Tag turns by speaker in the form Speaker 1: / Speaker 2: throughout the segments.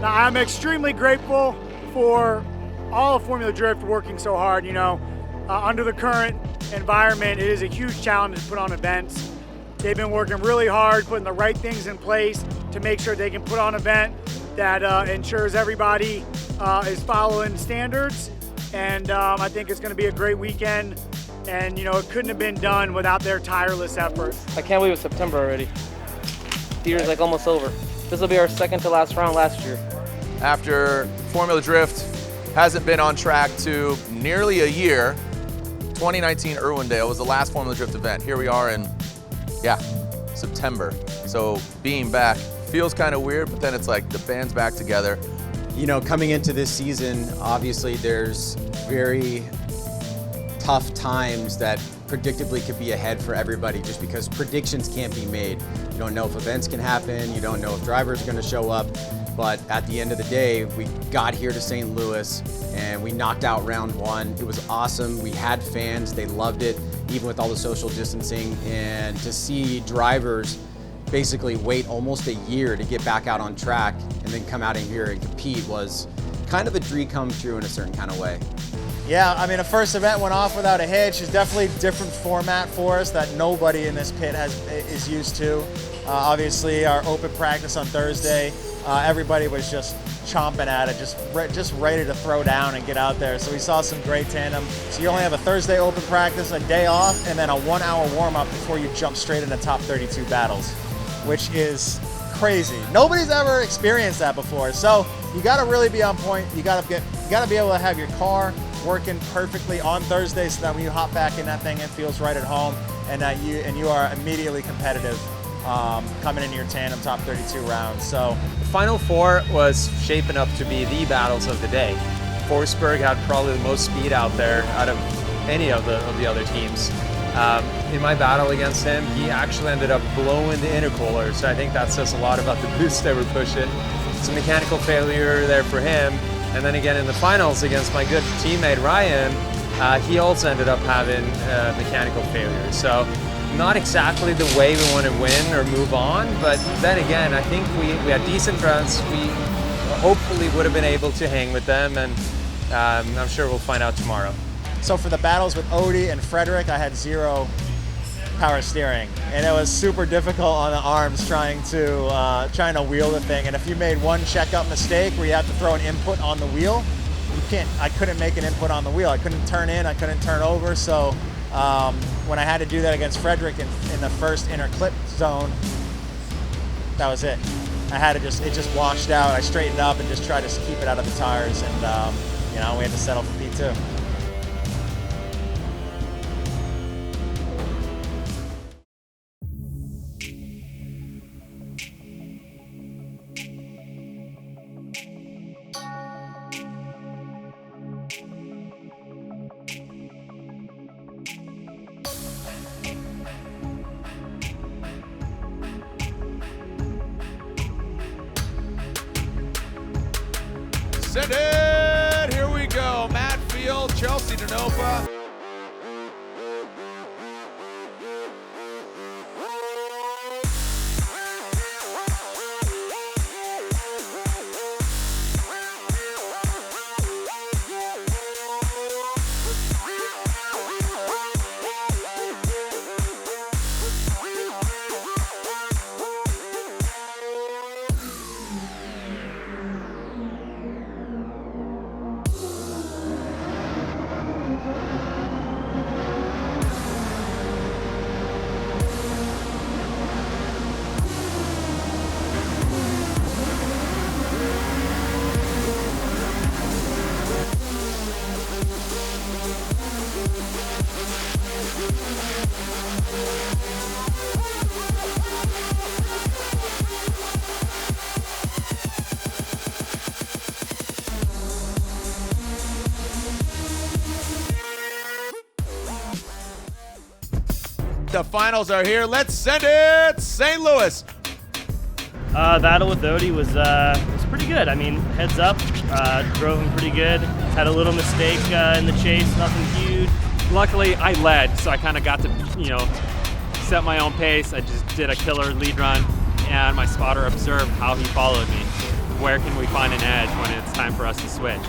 Speaker 1: Now, I'm extremely grateful for all of Formula Drift working so hard. You know, under the current environment, it is a huge challenge to put on events. They've been working really hard, putting the right things in place to make sure they can put on an event that ensures everybody is following standards. And I think it's going to be a great weekend. And you know, it couldn't have been done without their tireless effort.
Speaker 2: I can't believe it's September already. The year's like almost over. This will be our second to last round last year.
Speaker 3: After Formula Drift hasn't been on track to nearly a year, 2019 Irwindale was the last Formula Drift event. Here we are in, September. So being back feels kind of weird, but then it's like the band's back together.
Speaker 4: You know, coming into this season, obviously there's very tough times that predictably could be ahead for everybody just because predictions can't be made. You don't know if events can happen, you don't know if drivers are going to show up, but at the end of the day, we got here to St. Louis and we knocked out round one. It was awesome. We had fans, they loved it, even with all the social distancing, and to see drivers basically wait almost a year to get back out on track and then come out in here and compete was kind of a dream come true in a certain kind of way.
Speaker 5: Yeah, I mean, the first event went off without a hitch. It's definitely a different format for us that nobody in this pit is used to. Obviously, our open practice on Thursday, everybody was just chomping at it, just ready to throw down and get out there. So we saw some great tandem. So you only have a Thursday open practice, a day off, and then a 1 hour warm up before you jump straight into top 32 battles, which is crazy. Nobody's ever experienced that before. So you got to really be on point. You got to be able to have your car working perfectly on Thursday so that when you hop back in that thing, it feels right at home, and that you are immediately competitive coming into your tandem top 32 rounds. So
Speaker 6: the Final Four was shaping up to be the battles of the day. Forsberg had probably the most speed out there out of any of the other teams. In my battle against him, he actually ended up blowing the intercooler, so I think that says a lot about the boost they were pushing. Some mechanical failure there for him. And then again in the finals against my good teammate Ryan, he also ended up having mechanical failure. So not exactly the way we want to win or move on, but then again, I think we had decent runs. We hopefully would have been able to hang with them, and I'm sure we'll find out tomorrow.
Speaker 5: So for the battles with Odie and Frederick, I had 0 power steering, and it was super difficult on the arms trying to wheel the thing. And if you made one checkup mistake where you have to throw an input on the wheel, I couldn't make an input on the wheel. I couldn't turn in, I couldn't turn over. So when I had to do that against Frederick in the first inner clip zone, that was it. It just washed out. I straightened up and just tried to keep it out of the tires, and we had to settle for P2.
Speaker 3: Send it! Here we go. Matt Field, Chelsea Denofa. The finals are here. Let's send it, St. Louis.
Speaker 7: Battle with Odie was pretty good. I mean, heads up, drove him pretty good. Had a little mistake in the chase, nothing huge.
Speaker 8: Luckily, I led, so I kind of got to, set my own pace. I just did a killer lead run, and my spotter observed how he followed me. where can we find an edge when it's time for us to switch.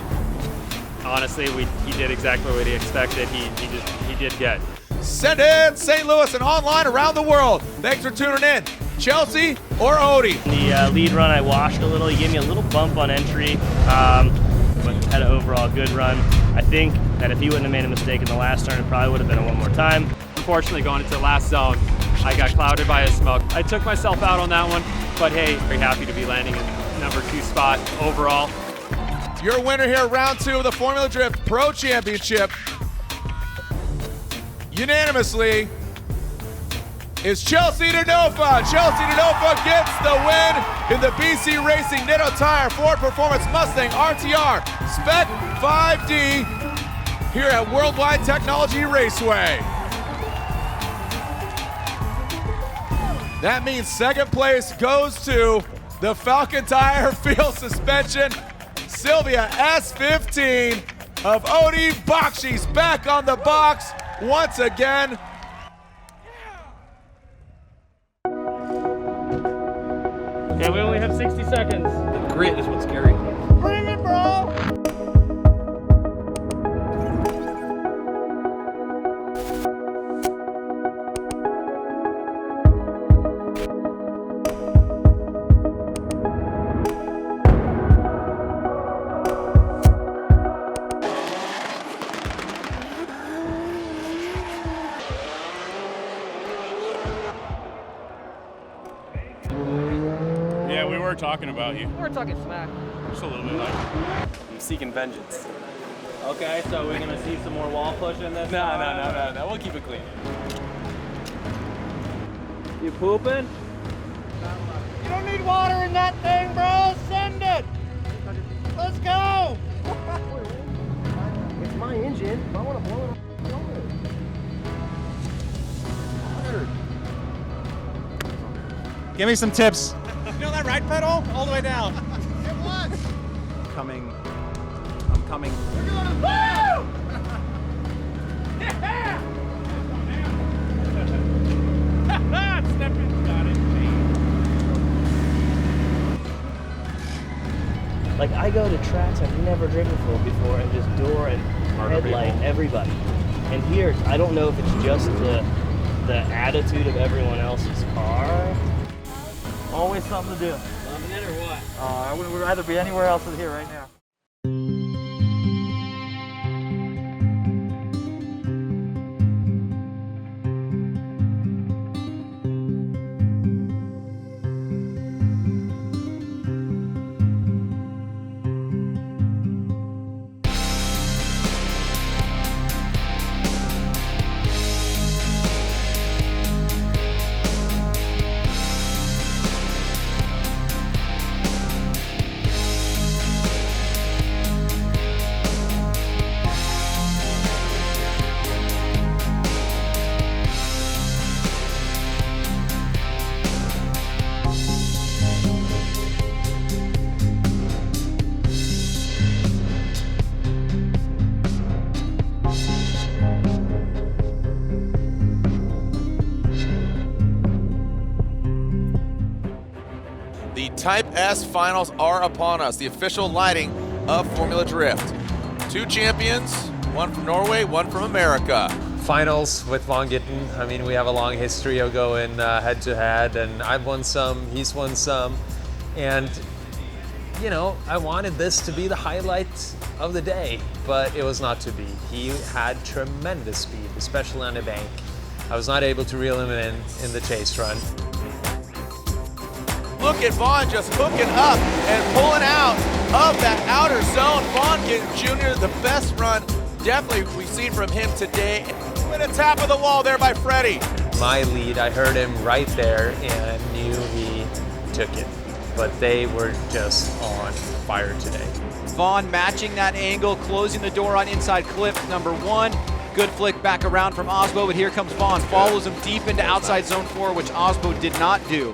Speaker 8: Honestly, he did exactly what he expected. He did good.
Speaker 3: Send in St. Louis and online around the world. Thanks for tuning in. Chelsea or Odie?
Speaker 7: The lead run, I washed a little. He gave me a little bump on entry, but had an overall good run. I think that if he wouldn't have made a mistake in the last turn, it probably would have been a one more time.
Speaker 8: Unfortunately, going into the last zone, I got clouded by a smoke. I took myself out on that one, but hey, very happy to be landing in #2 spot overall.
Speaker 3: Your winner here, round 2 of the Formula Drift Pro Championship, unanimously, is Chelsea Denofa. Chelsea Denofa gets the win in the BC Racing Nitto Tire Ford Performance Mustang RTR Spec 5D here at Worldwide Technology Raceway. That means second place goes to the Falcon Tire Field Suspension Sylvia S15 of Odie Bakshi's back on the box once again.
Speaker 7: Okay, we only have 60 seconds.
Speaker 2: The grit is what's scary.
Speaker 7: Bring it, bro!
Speaker 9: Yeah, we were talking about you.
Speaker 2: We're talking smack.
Speaker 9: Just a little bit like.
Speaker 6: I'm seeking vengeance.
Speaker 7: Okay, so we're gonna see some more wall pushing this.
Speaker 6: No. We'll keep it clean.
Speaker 7: You pooping?
Speaker 1: You don't need water in that thing, bro. Send it. Let's go.
Speaker 2: It's my engine. I want to blow it up.
Speaker 5: Give me some tips. You know that right pedal? All the way down.
Speaker 1: It was.
Speaker 5: I'm coming.
Speaker 1: We're going woo! Yeah!
Speaker 7: Like, I go to tracks I've never driven before and just door and headlight everybody. And here, I don't know if it's just the attitude of everyone else's car. Always something to do. Loving it or what? I would rather be anywhere else than here right now.
Speaker 3: The Type S finals are upon us, the official lighting of Formula Drift. 2 champions, one from Norway, one from America.
Speaker 6: Finals with Von Gitten. I mean, we have a long history of going head-to-head, and I've won some, he's won some. And, you know, I wanted this to be the highlight of the day, but it was not to be. He had tremendous speed, especially on the bank. I was not able to reel him in the chase run.
Speaker 3: Look at Vaughn just hooking up and pulling out of that outer zone. Vaughn Gitten Jr., the best run definitely we've seen from him today. With a tap of the wall there by Freddie.
Speaker 6: My lead, I heard him right there and knew he took it. But they were just on fire today.
Speaker 10: Vaughn matching that angle, closing the door on inside clip number 1. Good flick back around from Osbo, but here comes Vaughn. Follows him deep into outside zone 4, which Osbo did not do.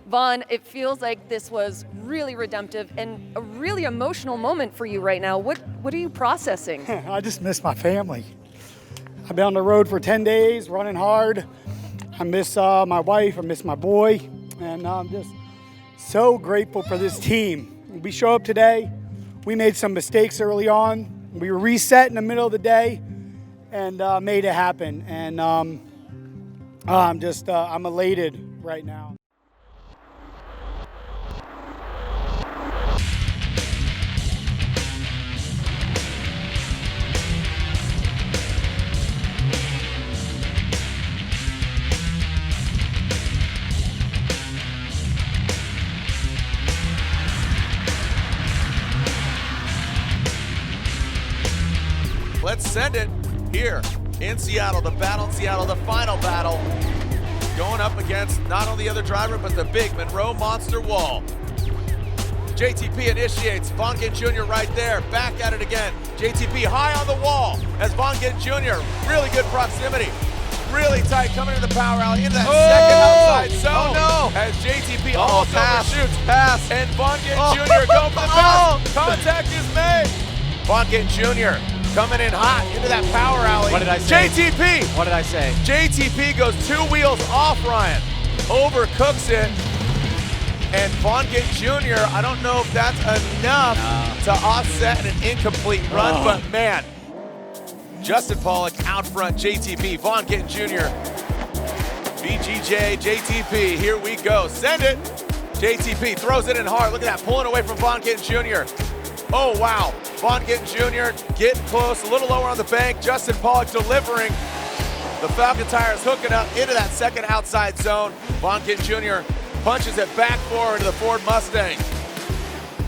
Speaker 11: Vaughn, it feels like this was really redemptive and a really emotional moment for you right now. What are you processing?
Speaker 1: I just miss my family. I've been on the road for 10 days, running hard. I miss my wife, I miss my boy, and I'm just So grateful for this team. We show up today, we made some mistakes early on. We reset in the middle of the day and made it happen. And I'm elated right now.
Speaker 3: Let's send it here in Seattle. The battle in Seattle, the final battle. Going up against not only the other driver, but the big Monroe monster wall. JTP initiates. Von Gittin Jr. right there. Back at it again. JTP high on the wall as Von Gittin Jr. Really good proximity. Really tight coming into the power alley into that second outside zone.
Speaker 10: Oh no!
Speaker 3: As JTP almost overshoots. Pass. And Von Gittin Jr. going for the pass. Contact is made. Von Gittin Jr. coming in hot into that power alley.
Speaker 10: What did I say?
Speaker 3: JTP!
Speaker 10: What did I say?
Speaker 3: JTP goes 2 wheels off Ryan. Overcooks it. And Von Gittin Jr., I don't know if that's enough to offset an incomplete run, but man, Justin Pollock out front, JTP, Von Gittin Jr., VGJ, JTP, here we go. Send it. JTP throws it in hard. Look at that, pulling away from Von Gittin Jr. Oh, wow. Von Gittin Jr. getting close, a little lower on the bank. Justin Pollock delivering. The Falcon tires hooking up into that second outside zone. Von Gittin Jr. punches it back forward to the Ford Mustang.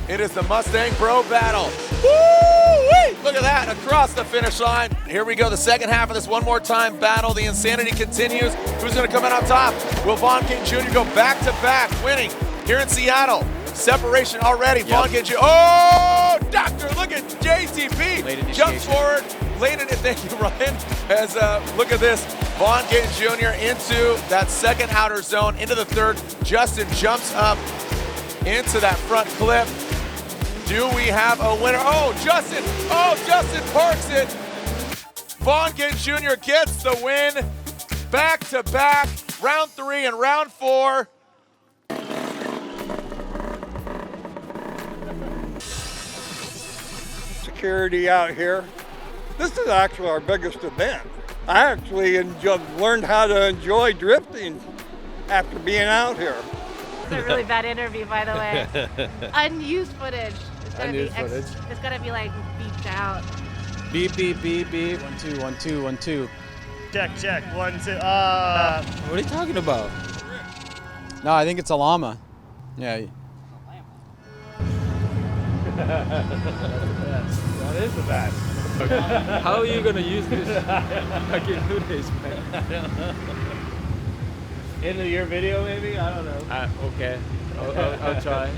Speaker 3: It is the Mustang Bro battle. Woo-wee! Look at that, across the finish line. Here we go, the second half of this one more time battle. The insanity continues. Who's gonna come out on top? Will Von Gittin Jr. go back-to-back, winning here in Seattle? Separation already. Von Gittin Jr. Oh, doctor, look at JTP. Jumps forward. Late in it, thank you, Ryan. As look at this. Von Gittin Jr. into that second outer zone, into the third. Justin jumps up into that front clip. Do we have a winner? Oh, Justin parks it. Von Gittin Jr. gets the win. Back-to-back, round 3 and round 4.
Speaker 12: Security out here. This is actually our biggest event. I actually learned how to enjoy drifting after being out here.
Speaker 13: It's a really bad interview, by the way. Unused footage. It's gonna be like beeped out.
Speaker 4: Beep, beep, beep, beep. 1, 2, 1, 2, 1, 2.
Speaker 5: Check, 1, 2.
Speaker 14: What are you talking about?
Speaker 4: No, I think it's a llama. Yeah.
Speaker 14: That is the best. How are you gonna use this back in 2 days, man?
Speaker 7: Into your video, maybe? I don't know.
Speaker 14: Okay, I'll try.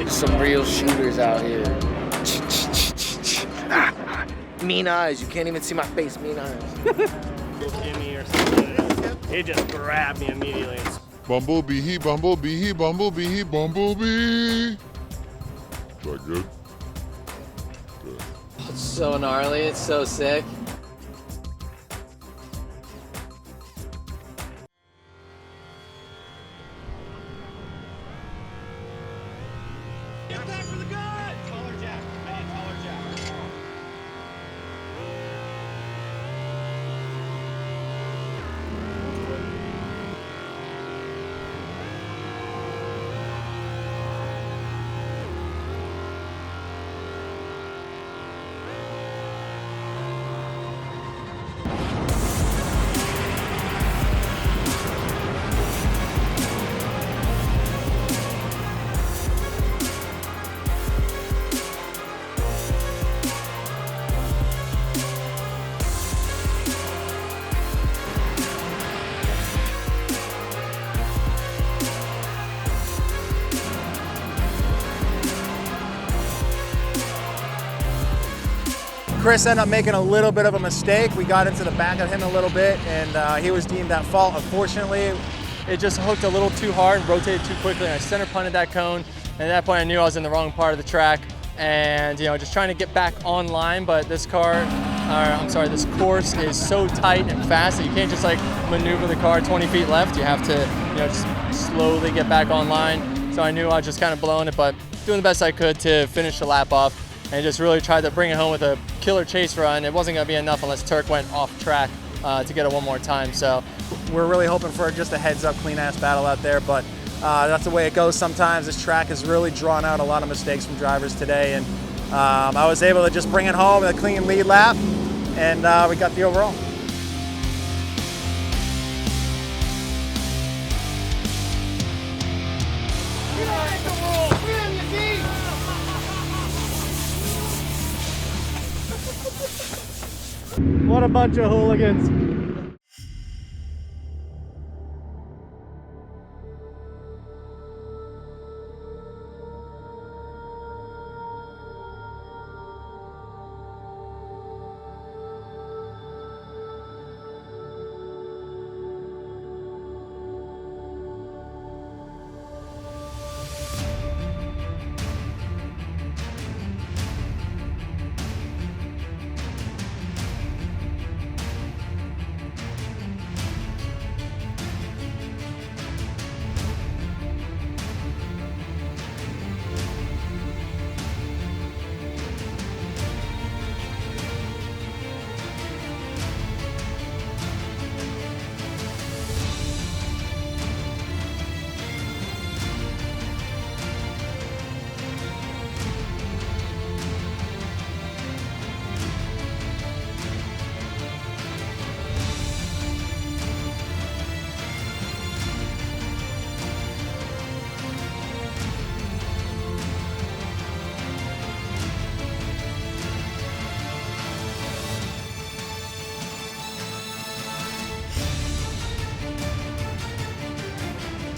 Speaker 2: Some real shooters out here. Mean eyes. You can't even see my face. Mean eyes.
Speaker 7: Jimmy or something. He just grabbed me immediately.
Speaker 15: Bumblebee, bumblebee, bumblebee, bumblebee. Is that good? Good.
Speaker 2: It's so gnarly. It's so sick.
Speaker 5: Chris ended up making a little bit of a mistake. We got into the back of him a little bit, and he was deemed at fault. Unfortunately, it just hooked a little too hard, rotated too quickly, and I center punted that cone. And at that point, I knew I was in the wrong part of the track.
Speaker 16: and just trying to get back online. But this this course is so tight and fast that you can't just like maneuver the car 20 feet left. You have to just slowly get back online. So I knew I was just kind of blowing it, but doing the best I could to finish the lap off, and just really tried to bring it home with a killer chase run. It wasn't going to be enough unless Turk went off track to get it one more time. So
Speaker 5: we're really hoping for just a heads-up, clean-ass battle out there, but that's the way it goes sometimes. This track has really drawn out a lot of mistakes from drivers today, and I was able to just bring it home with a clean lead lap, and we got the overall.
Speaker 16: What a bunch of hooligans.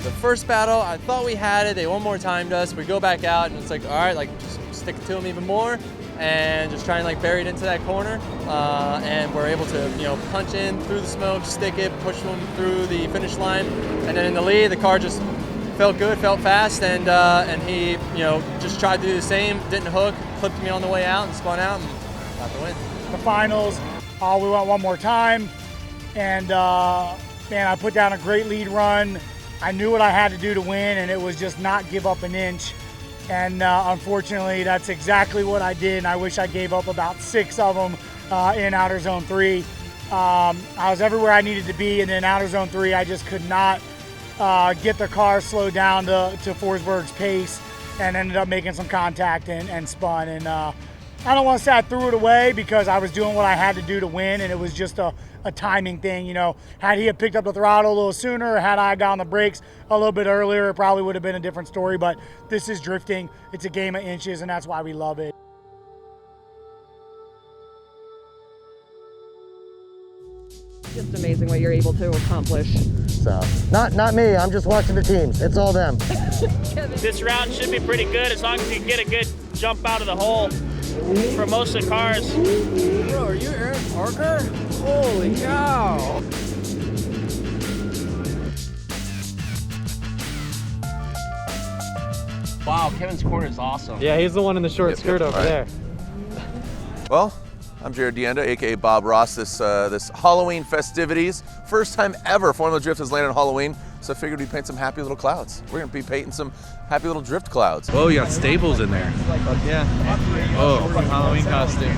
Speaker 16: The first battle, I thought we had it. They one more timed us. We go back out, and it's like, all right, like just stick it to them even more, and just try and like bury it into that corner. And we're able to, punch in through the smoke, stick it, push them through the finish line, and then in the lead, the car just felt good, felt fast, and he, just tried to do the same. Didn't hook, clipped me on the way out, and spun out, and got the win.
Speaker 1: The finals, we went one more time, and man, I put down a great lead run. I knew what I had to do to win, and it was just not give up an inch. And unfortunately, that's exactly what I did, and I wish I gave up about 6 of them in Outer Zone 3. I was everywhere I needed to be, and in Outer Zone 3, I just could not get the car slowed down to Forsberg's pace, and ended up making some contact and spun. And I don't want to say I threw it away, because I was doing what I had to do to win, and it was just a timing thing. Had he picked up the throttle a little sooner, or had I got on the brakes a little bit earlier, it probably would have been a different story. But this is drifting. It's a game of inches, and that's why we love it.
Speaker 11: Just amazing what you're able to accomplish.
Speaker 17: So, not me, I'm just watching the teams. It's all them.
Speaker 18: This round should be pretty good as long as you can get a good jump out of the hole for most of the cars.
Speaker 19: Bro, are you Aaron Parker? Holy cow!
Speaker 7: Wow, Kevin's corner is awesome.
Speaker 2: Yeah, he's the one in the short skirt over there.
Speaker 3: Well, I'm Jared Dienda, aka Bob Ross. This Halloween festivities, first time ever Formula Drift has landed on Halloween, so I figured we'd paint some happy little clouds. We're gonna be painting some happy little drift clouds.
Speaker 14: Oh, you got Staples in there.
Speaker 19: Yeah.
Speaker 14: Oh, Halloween costume.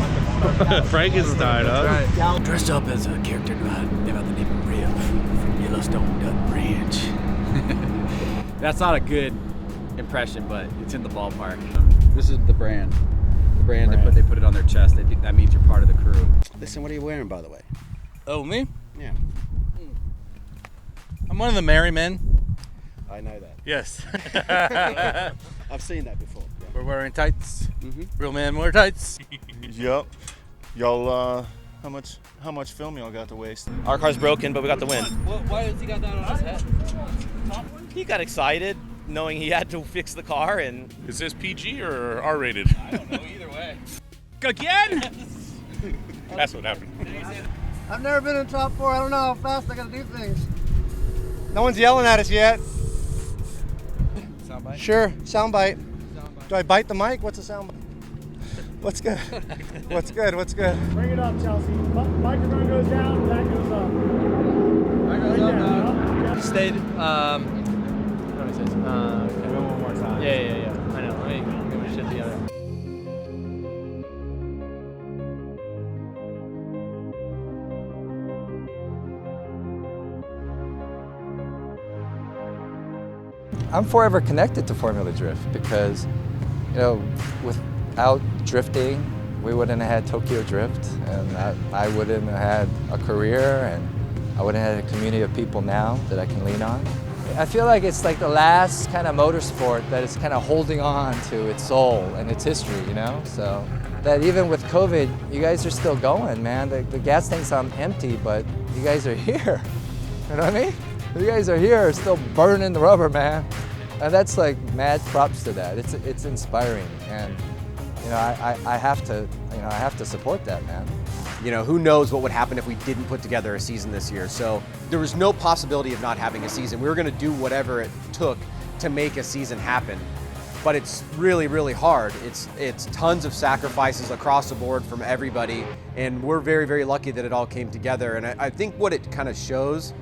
Speaker 14: Frankenstein, huh?
Speaker 19: Right. Dressed up as a character about the name of Rip from Yellowstone Duck Ranch. That's not a good impression, but it's in the ballpark.
Speaker 20: This is the brand. The brand. They put it on their chest. That means you're part of the crew.
Speaker 17: Listen, what are you wearing, by the way?
Speaker 21: Oh, me?
Speaker 17: Yeah.
Speaker 21: I'm one of the merry men.
Speaker 17: I know that.
Speaker 21: Yes.
Speaker 17: I've seen that before. Yeah.
Speaker 21: We're wearing tights. Real men wear tights.
Speaker 22: Yep. Y'all, how much film y'all got to waste?
Speaker 18: Our car's broken, but we got the win.
Speaker 2: Why has he got that on his head?
Speaker 18: He got excited knowing he had to fix the car, and
Speaker 9: Is this PG or R-rated?
Speaker 2: I don't know, either way.
Speaker 9: Again? That's what happened.
Speaker 17: I've never been in top 4. I don't know how fast I gotta do things.
Speaker 5: No one's yelling at us yet.
Speaker 20: Soundbite?
Speaker 17: Sure, soundbite. Do I bite the mic? What's a soundbite?
Speaker 12: What's good? What's good? What's good?
Speaker 1: Bring it up, Chelsea. Microphone goes down, that goes up.
Speaker 16: That goes up,
Speaker 1: Yeah.
Speaker 16: Stayed, let me say this.
Speaker 1: One more time.
Speaker 16: Yeah. I know. Let me get my shit together.
Speaker 6: I'm forever connected to Formula Drift because, you know, without drifting, we wouldn't have had Tokyo Drift, and I wouldn't have had a career, and I wouldn't have had a community of people now that I can lean on. I feel like it's like the last kind of motorsport that is kind of holding on to its soul and its history, you know? So that even with COVID, you guys are still going, man. The gas tank's on empty, but you guys are here. You know what I mean? You guys are here, still burning the rubber, man. And that's like mad props to that. It's inspiring, and you know I have to support that, man.
Speaker 4: You know, who knows what would happen if we didn't put together a season this year. So there was no possibility of not having a season. We were going to do whatever it took to make a season happen. But it's really, really hard. It's tons of sacrifices across the board from everybody. And we're very, very lucky that it all came together. And I think what it kind of shows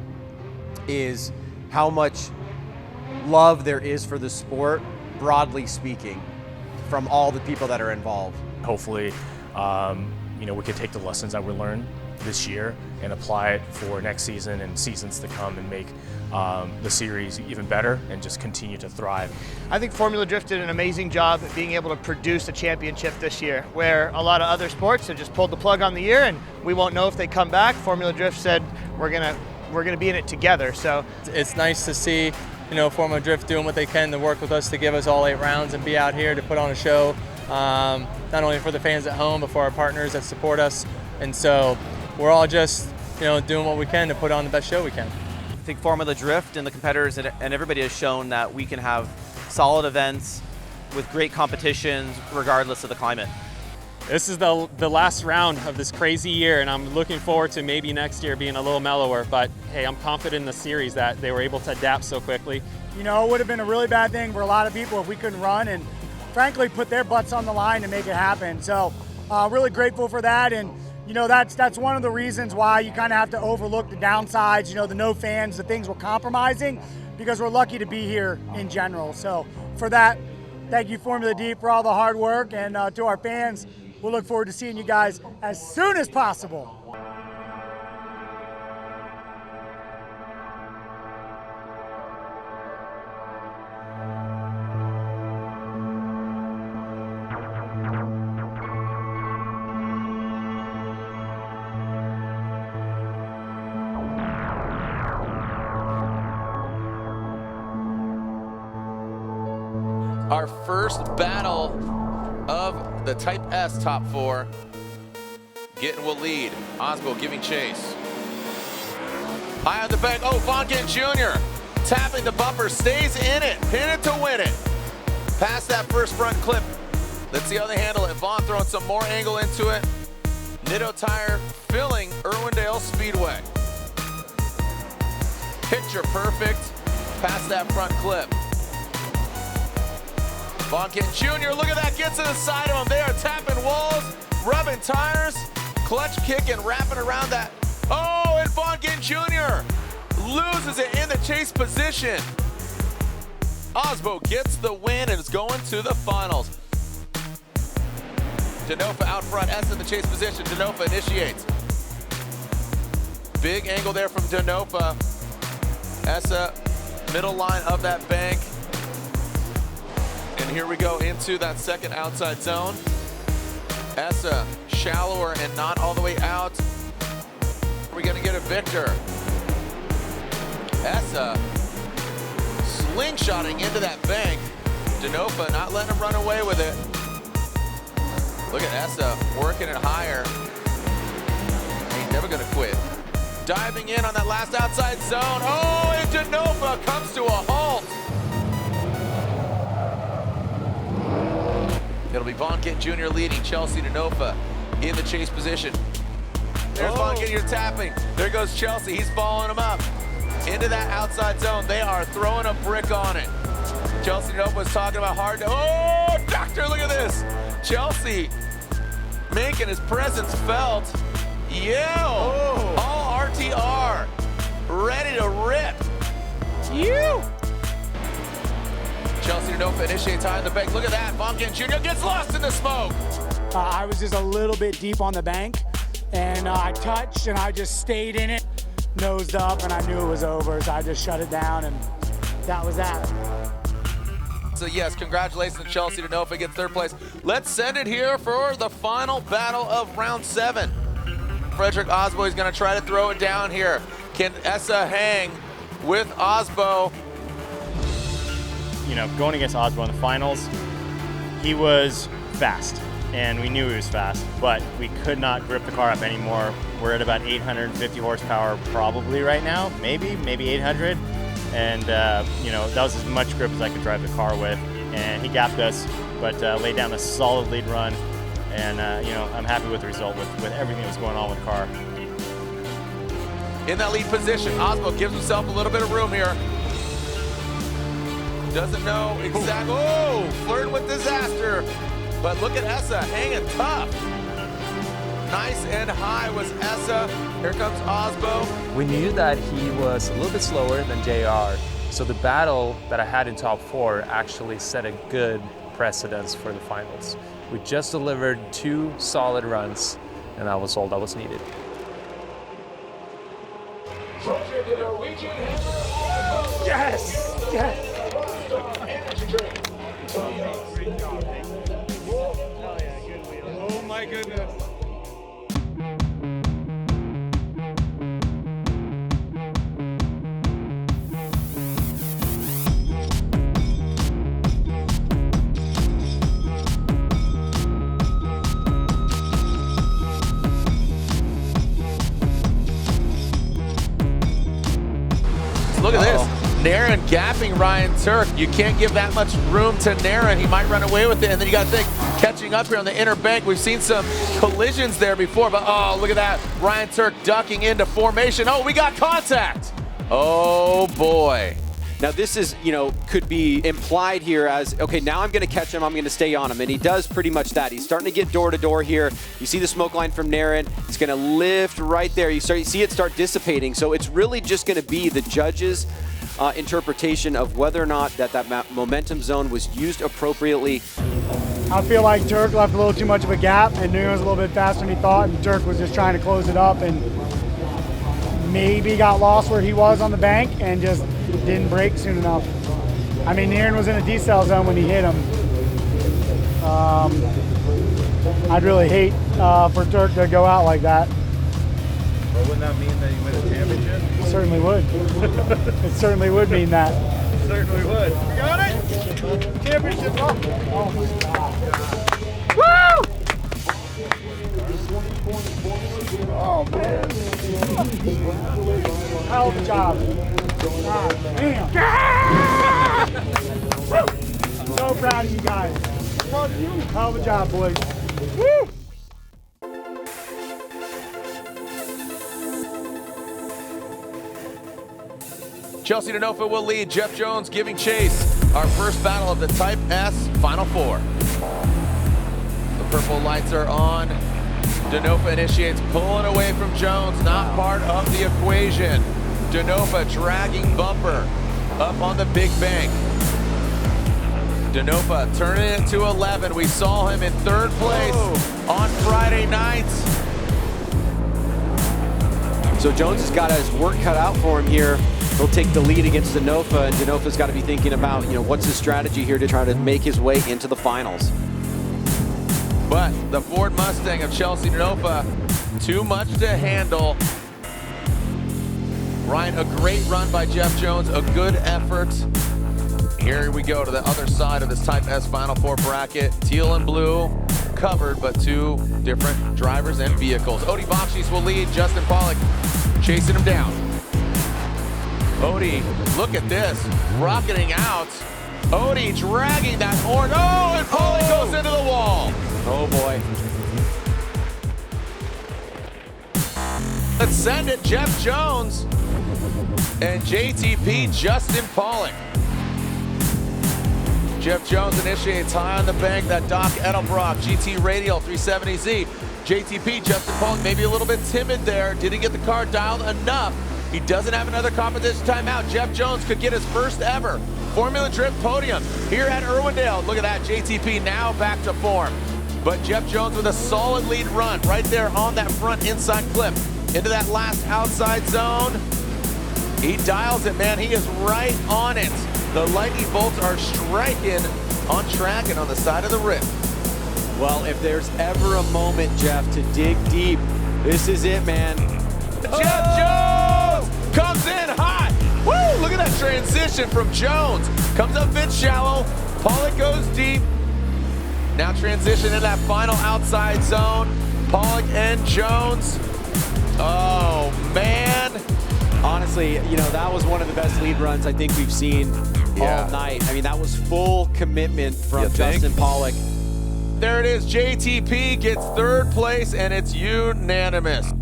Speaker 4: is how much love there is for the sport, broadly speaking, from all the people that are involved.
Speaker 8: Hopefully, you know, we could take the lessons that we learned this year and apply it for next season and seasons to come and make the series even better and just continue to thrive.
Speaker 23: I think Formula Drift did an amazing job at being able to produce a championship this year, where a lot of other sports have just pulled the plug on the year and we won't know if they come back. Formula Drift said we're gonna be in it together. So
Speaker 16: it's nice to see, you know, Formula Drift doing what they can to work with us to give us all 8 rounds and be out here to put on a show, not only for the fans at home, but for our partners that support us. And so we're all just, you know, doing what we can to put on the best show we can.
Speaker 24: I think Formula Drift and the competitors and everybody has shown that we can have solid events with great competitions regardless of the climate.
Speaker 25: This is the last round of this crazy year, and I'm looking forward to maybe next year being a little mellower, but hey, I'm confident in the series that they were able to adapt so quickly.
Speaker 1: You know, it would have been a really bad thing for a lot of people if we couldn't run and frankly put their butts on the line to make it happen. So really grateful for that, and you know, that's one of the reasons why you kind of have to overlook the downsides, you know, the no fans, the things we're compromising, because we're lucky to be here in general. So for that, thank you Formula D for all the hard work, and to our fans, we'll look forward to seeing you guys as soon as possible.
Speaker 3: Our first battle of the Type S Top 4. Getting will lead. Osbo giving chase. High on the bank. Oh, Vonkin Jr. tapping the bumper, stays in it. Pin it to win it. Past that first front clip. Let's see how they handle it. Vaughn throwing some more angle into it. Nitto Tire filling Irwindale Speedway. Picture perfect. Past that front clip. Vonkin Jr., look at that, gets to the side of him. They are tapping walls, rubbing tires, clutch kick and wrapping around that. Oh, and Vonkin Jr. loses it in the chase position. Osbo gets the win and is going to the finals. Denofa out front, S in the chase position. Denofa initiates. Big angle there from Denofa. Essa, middle line of that bank. And here we go into that second outside zone. Essa, shallower and not all the way out. Are we gonna get a victor? Essa, slingshotting into that bank. Denofa not letting him run away with it. Look at Essa working it higher. Ain't never gonna quit. Diving in on that last outside zone. Oh, and Denofa comes to a halt. It'll be Vonkin Jr. leading, Chelsea Denofa in the chase position. There's Vonkin, you're tapping. There goes Chelsea, he's following him up. Into that outside zone, they are throwing a brick on it. Chelsea Denofa was talking about hard to, oh, doctor, look at this. Chelsea making his presence felt. All RTR, ready to rip. Chelsea Denofa initiates high on the bank. Look at that, Bonkin Jr. gets lost in the smoke.
Speaker 1: I was just a little bit deep on the bank, and I touched, and I just stayed in it, nosed up, and I knew it was over, so I just shut it down, and that was that.
Speaker 3: So yes, congratulations to Chelsea Denofa, gets third place. Let's send it here for the final battle of round 7. Frederick Osbo is going to try to throw it down here. Can Essa hang with Osbo?
Speaker 25: You know, going against Osbo in the finals, he was fast, and we knew he was fast, but we could not grip the car up anymore. We're at about 850 horsepower probably right now, maybe 800. And, you know, that was as much grip as I could drive the car with. And he gapped us, but laid down a solid lead run. And, you know, I'm happy with the result with everything that was going on with the car.
Speaker 3: In that lead position, Osbo gives himself a little bit of room here. Doesn't know exactly, flirting with disaster. But look at Essa hanging tough. Nice and high was Essa. Here comes Osbo.
Speaker 7: We knew that he was a little bit slower than JR, so the battle that I had in top 4 actually set a good precedence for the finals. We just delivered 2 solid runs, and that was all that was needed.
Speaker 1: Yes! Yes!
Speaker 12: Oh my goodness.
Speaker 3: Look at this. Naren gapping Ryan Turk. You can't give that much room to Naren. He might run away with it. And then you got to think, catching up here on the inner bank. We've seen some collisions there before, but oh, look at that. Ryan Turk ducking into formation. Oh, we got contact. Oh, boy.
Speaker 10: Now this is, you know, could be implied here as, okay, now I'm going to catch him, I'm going to stay on him. And he does pretty much that. He's starting to get door to door here. You see the smoke line from Naren. It's going to lift right there. You see it start dissipating. So it's really just going to be the judges' interpretation of whether or not that momentum zone was used appropriately.
Speaker 1: I feel like Turk left a little too much of a gap, and Naren was a little bit faster than he thought, and Turk was just trying to close it up and maybe got lost where he was on the bank and just didn't brake soon enough. I mean, Naren was in a decel zone when he hit him. I'd really hate for Turk to go out like that.
Speaker 22: But wouldn't that mean that you win a championship?
Speaker 1: It certainly would. It certainly would mean that.
Speaker 22: It certainly would.
Speaker 12: You got it? Championship up.
Speaker 1: Oh my God.
Speaker 12: Woo!
Speaker 1: Oh man. Hell of a job. God damn. So proud of you guys. Hell of a job, boys. Woo!
Speaker 3: Chelsea Denofa will lead. Jeff Jones giving chase. Our first battle of the Type S Final 4. The purple lights are on. Denofa initiates, pulling away from Jones, not part of the equation. Denofa dragging bumper up on the big bank. Denofa turning it to 11. We saw him in 3rd place on Friday night.
Speaker 10: So Jones has got his work cut out for him here. He'll take the lead against Denofa, and Denofa's got to be thinking about, you know, what's his strategy here to try to make his way into the finals.
Speaker 3: But the Ford Mustang of Chelsea Denofa, too much to handle. Ryan, a great run by Jeff Jones, a good effort. Here we go to the other side of this Type S Final 4 bracket. Teal and blue covered, but 2 different drivers and vehicles. Odie Bakshis will lead. Justin Pollock chasing him down. Odie, look at this, rocketing out. Odie dragging that horn. Oh, and Pollock goes into the wall.
Speaker 10: Oh boy.
Speaker 3: Let's send it, Jeff Jones and JTP Justin Pollock. Jeff Jones initiates high on the bank, that Doc Edelbrock GT Radial 370Z. JTP, Justin Polk, maybe a little bit timid there. Didn't get the car dialed enough. He doesn't have another competition timeout. Jeff Jones could get his first ever Formula Drift podium here at Irwindale. Look at that, JTP now back to form. But Jeff Jones with a solid lead run right there on that front inside clip into that last outside zone. He dials it, man. He is right on it. The lightning bolts are striking on track and on the side of the rim.
Speaker 10: Well, if there's ever a moment, Jeff, to dig deep, this is it, man.
Speaker 3: Jeff Jones comes in hot. Woo! Look at that transition from Jones. Comes up bit shallow. Pollock goes deep. Now transition into that final outside zone. Pollock and Jones. Oh, man.
Speaker 10: Honestly, you know, that was one of the best lead runs I think we've seen all night. I mean, that was full commitment from Justin Pollock.
Speaker 3: There it is. JTP gets third place, and it's unanimous.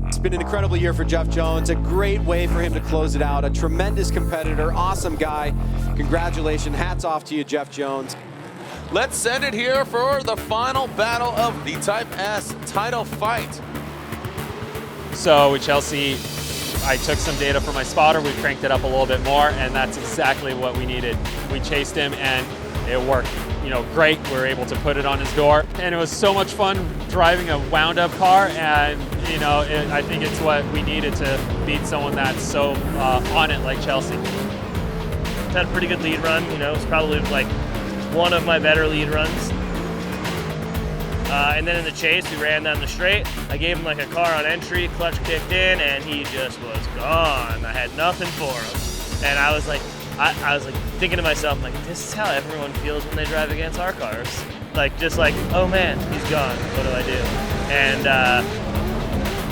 Speaker 10: It's been an incredible year for Jeff Jones. A great way for him to close it out. A tremendous competitor, awesome guy. Congratulations. Hats off to you, Jeff Jones.
Speaker 3: Let's send it here for the final battle of the Type S title fight.
Speaker 11: So with Chelsea, I took some data from my spotter, we cranked it up a little bit more, and that's exactly what we needed. We chased him and it worked. You know, great. We were able to put it on his door, and it was so much fun driving a wound-up car. And you know, I think it's what we needed to beat someone that's so on it like Chelsea.
Speaker 13: Had a pretty good lead run. You know, it was probably like one of my better lead runs. And then in the chase, we ran down the straight. I gave him like a car on entry, clutch kicked in, and he just was gone. I had nothing for him, and I was like. I was like thinking to myself, like, this is how everyone feels when they drive against our cars. Like, just like, oh man, he's gone. What do I do? And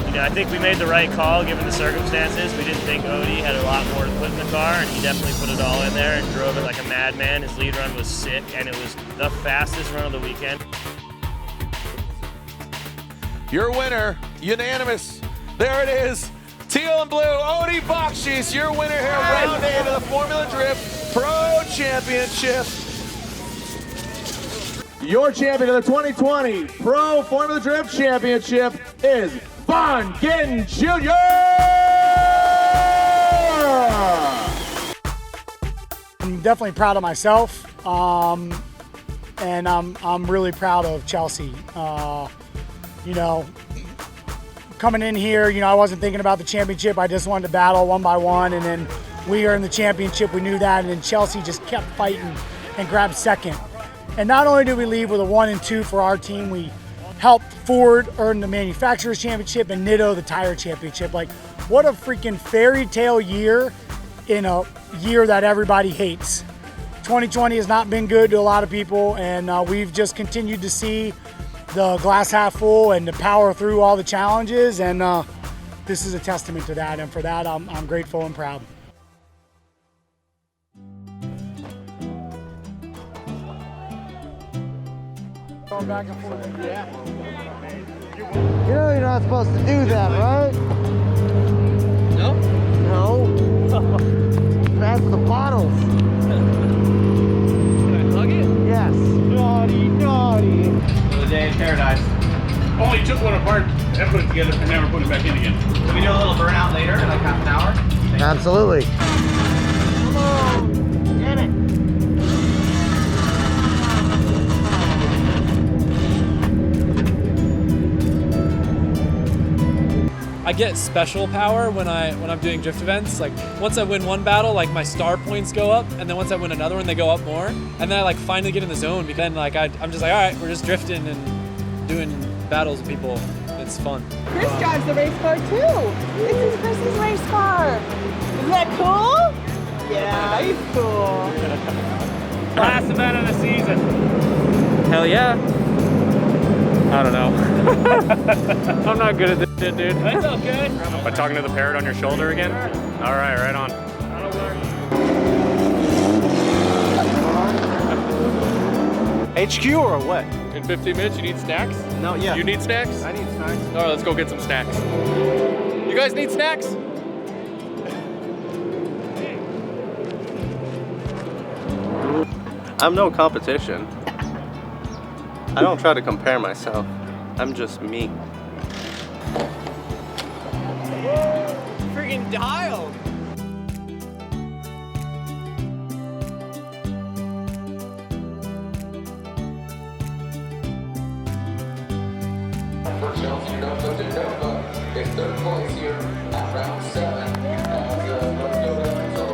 Speaker 13: you know, I think we made the right call given the circumstances. We didn't think Odie had a lot more to put in the car, and he definitely put it all in there and drove it like a madman. His lead run was sick, and it was the fastest run of the weekend.
Speaker 3: Your winner, unanimous. There it is. Teal and blue, Odie Bakshis, your winner here, round 8 of the Formula Drift Pro Championship. Your champion of the 2020 Pro Formula Drift Championship is Von Gittin Jr.
Speaker 1: I'm definitely proud of myself, and I'm really proud of Chelsea. You know, coming in here, you know, I wasn't thinking about the championship. I just wanted to battle one by one, and then we are in the championship. We knew that, and then Chelsea just kept fighting and grabbed second. And not only did we leave with a 1 and 2 for our team, we helped Ford earn the Manufacturers Championship and Nitto the Tire Championship. Like, what a freaking fairy tale year in a year that everybody hates. 2020 has not been good to a lot of people, and we've just continued to see the glass half full and to power through all the challenges, and this is a testament to that, and for that I'm grateful and proud. Going back and forth. Yeah.
Speaker 17: You know you're not supposed to do that, right?
Speaker 16: No?
Speaker 17: No. That's the bottles.
Speaker 16: Can I hug it?
Speaker 17: Yes. Naughty, naughty.
Speaker 16: Another day in paradise.
Speaker 9: Only took one apart and put it together and never put it back in again.
Speaker 16: Can we do a little burnout later in like half an hour?
Speaker 17: Absolutely. Come on. Get it.
Speaker 11: I get special power when I'm doing drift events. Like once I win one battle, like my star points go up, and then once I win another one, they go up more. And then I like finally get in the zone. Then like I'm just like, all right, we're just drifting and doing battles with people. It's fun.
Speaker 14: Chris drives the race car too. This is Chris's race car. Isn't that cool? Yeah, he's cool.
Speaker 13: Last event of the season.
Speaker 11: Hell yeah. I don't know. I'm not good at this shit, dude.
Speaker 13: That's all good.
Speaker 9: By talking to the parrot on your shoulder again? All right, right on.
Speaker 5: HQ or what?
Speaker 11: In 15 minutes, you need snacks?
Speaker 5: No, yeah.
Speaker 11: You need snacks?
Speaker 5: I need snacks.
Speaker 11: All right, let's go get some snacks. You guys need snacks?
Speaker 15: I'm no competition. I don't try to compare myself.
Speaker 2: I'm just me.
Speaker 14: Freaking dialed.
Speaker 15: For Chelsea, Nova to Nova, it's third place here at round 7. Let's go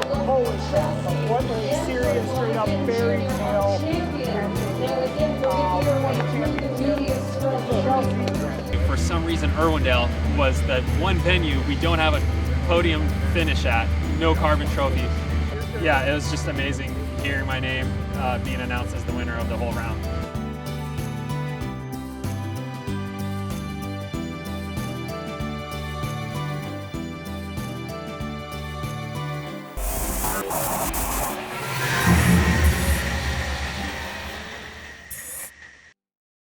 Speaker 15: to
Speaker 1: Holy crap, what a serious straight up fairy tale.
Speaker 11: For some reason, Irwindale was the one venue we don't have a podium finish at. No carbon trophy. Yeah, it was just amazing hearing my name being announced as the winner of the whole round.